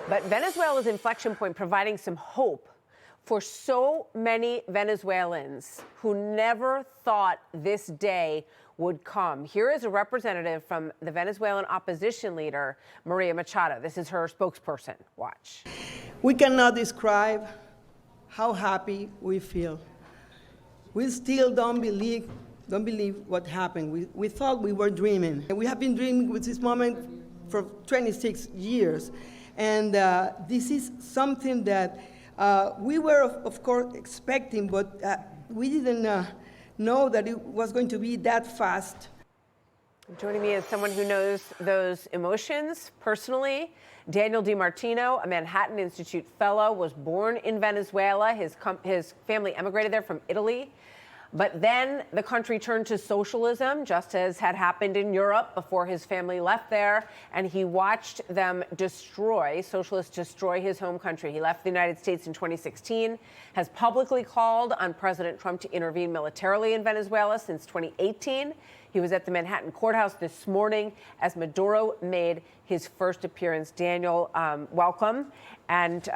But Venezuela's inflection point providing some hope for so many Venezuelans who never thought this day would come. Here is a representative from the Venezuelan opposition leader, Maria Machado. This is her spokesperson. Watch. We cannot describe how happy we feel. We still don't believe what happened. We thought we were dreaming. And we have been dreaming with this moment for 26 years. And this is something that we were, of course, expecting, but we didn't know that it was going to be that fast. Joining me is someone who knows those emotions personally. Daniel DiMartino, a Manhattan Institute fellow, was born in Venezuela. His family emigrated there from Italy. But then the country turned to socialism, just as had happened in Europe before his family left there. And he watched them socialists destroy his home country. He left the United States in 2016, has publicly called on President Trump to intervene militarily in Venezuela since 2018. He was at the Manhattan courthouse this morning as Maduro made his first appearance. Daniel, welcome. And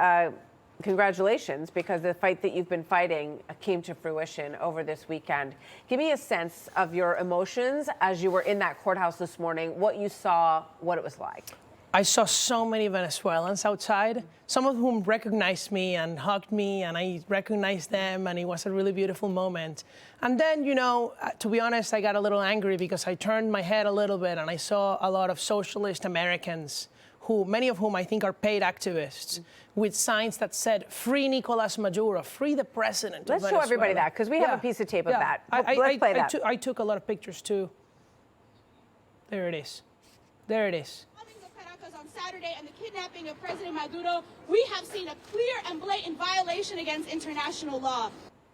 congratulations, because the fight that you've been fighting came to fruition over this weekend. Give me a sense of your emotions as you were in that courthouse this morning, what you saw, what it was like. I saw so many Venezuelans outside, some of whom recognized me and hugged me, and I recognized them, and it was a really beautiful moment. And then, you know, to be honest, I got a little angry because I turned my head a little bit and I saw a lot of socialist Americans, many of whom I think are paid activists, with signs that said, "Free Nicolas Maduro, free the president of Venezuela." Let's show everybody that, because we have a piece of tape of that. Let's play that. I took a lot of pictures, too. There it is. There it is. On Saturday and the kidnapping of President Maduro, we have seen a clear and blatant violation against international law.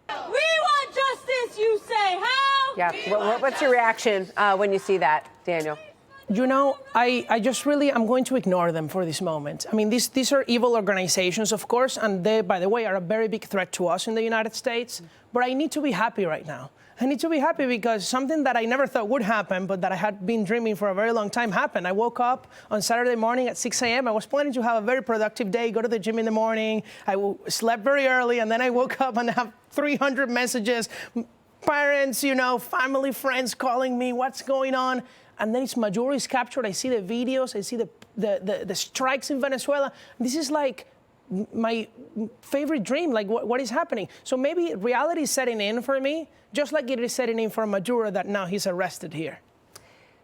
We want justice, you say. How? Yeah. What's your reaction when you see that, Daniel? You know, I just really, I'm going to ignore them for this moment. I mean, these are evil organizations, of course, and they, by the way, are a very big threat to us in the United States. But I need to be happy right now. I need to be happy because something that I never thought would happen, but that I had been dreaming for a very long time happened. I woke up on Saturday morning at 6 a.m. I was planning to have a very productive day, go to the gym in the morning. I slept very early, and then I woke up and have 300 messages, parents, you know, family, friends calling me, what's going on? And then it's Maduro is captured. I see the videos. I see the strikes in Venezuela. This is like my favorite dream, like what is happening. So maybe reality is setting in for me, just like it is setting in for Maduro that now he's arrested here.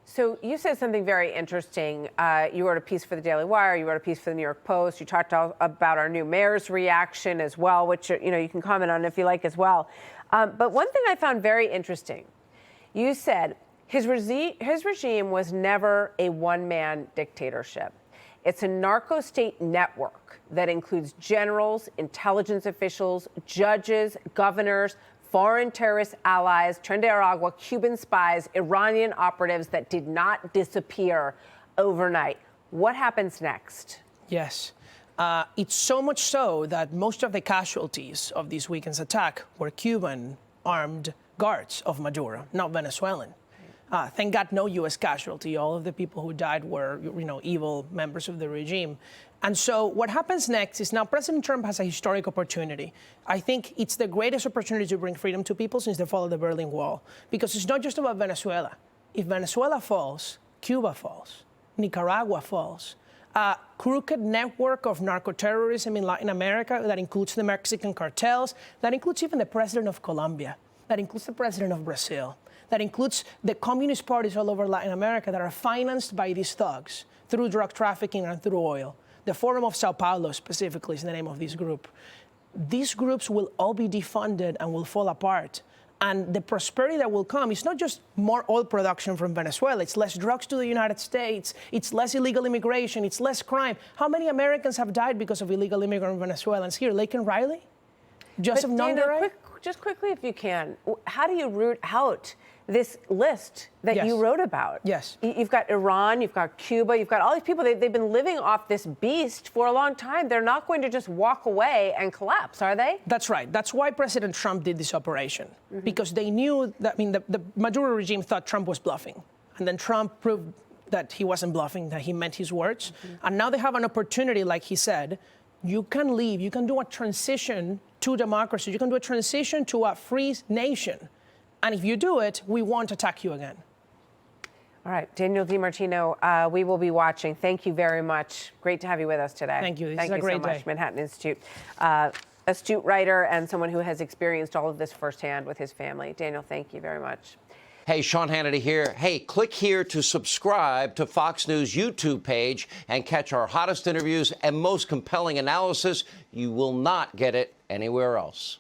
So you said something very interesting. You wrote a piece for the Daily Wire. You wrote a piece for the New York Post. You talked about our new mayor's reaction as well, which you can comment on if you like as well. But one thing I found very interesting, you said his regime was never a one-man dictatorship. It's a narco-state network that includes generals, intelligence officials, judges, governors, foreign terrorist allies, Tren de Aragua, Cuban spies, Iranian operatives that did not disappear overnight. What happens next? Yes. It's so much so that most of the casualties of this weekend's attack were Cuban armed guards of Maduro, not Venezuelan. Thank God, no U.S. casualty. All of the people who died were, evil members of the regime. And so what happens next is now President Trump has a historic opportunity. I think it's the greatest opportunity to bring freedom to people since the fall of the Berlin Wall, because it's not just about Venezuela. If Venezuela falls, Cuba falls, Nicaragua falls. A crooked network of narco-terrorism in Latin America that includes the Mexican cartels, that includes even the president of Colombia, that includes the president of Brazil, that includes the communist parties all over Latin America that are financed by these thugs through drug trafficking and through oil. The Forum of Sao Paulo specifically is the name of this group. These groups will all be defunded and will fall apart. And the prosperity that will come is not just more oil production from Venezuela. It's less drugs to the United States. It's less illegal immigration. It's less crime. How many Americans have died because of illegal immigrant Venezuelans here? Laken Riley? Joseph Nongaray? Just quickly, if you can, how do you root out this list that you wrote about? Yes. You've got Iran, you've got Cuba, you've got all these people. They've been living off this beast for a long time. They're not going to just walk away and collapse, are they? That's right. That's why President Trump did this operation, because they knew that, the Maduro regime thought Trump was bluffing. And then Trump proved that he wasn't bluffing, that he meant his words. And now they have an opportunity, like he said, you can leave, you can do a transition to democracy, you can do a transition to a free nation. And if you do it, we won't attack you again. All right, Daniel DiMartino, we will be watching. Thank you very much. Great to have you with us today. Thank you. This Thank is a you great so much, day. Manhattan Institute. Astute writer and someone who has experienced all of this firsthand with his family. Daniel, thank you very much. Hey, Sean Hannity here. Hey, click here to subscribe to Fox News YouTube page and catch our hottest interviews and most compelling analysis. You will not get it anywhere else.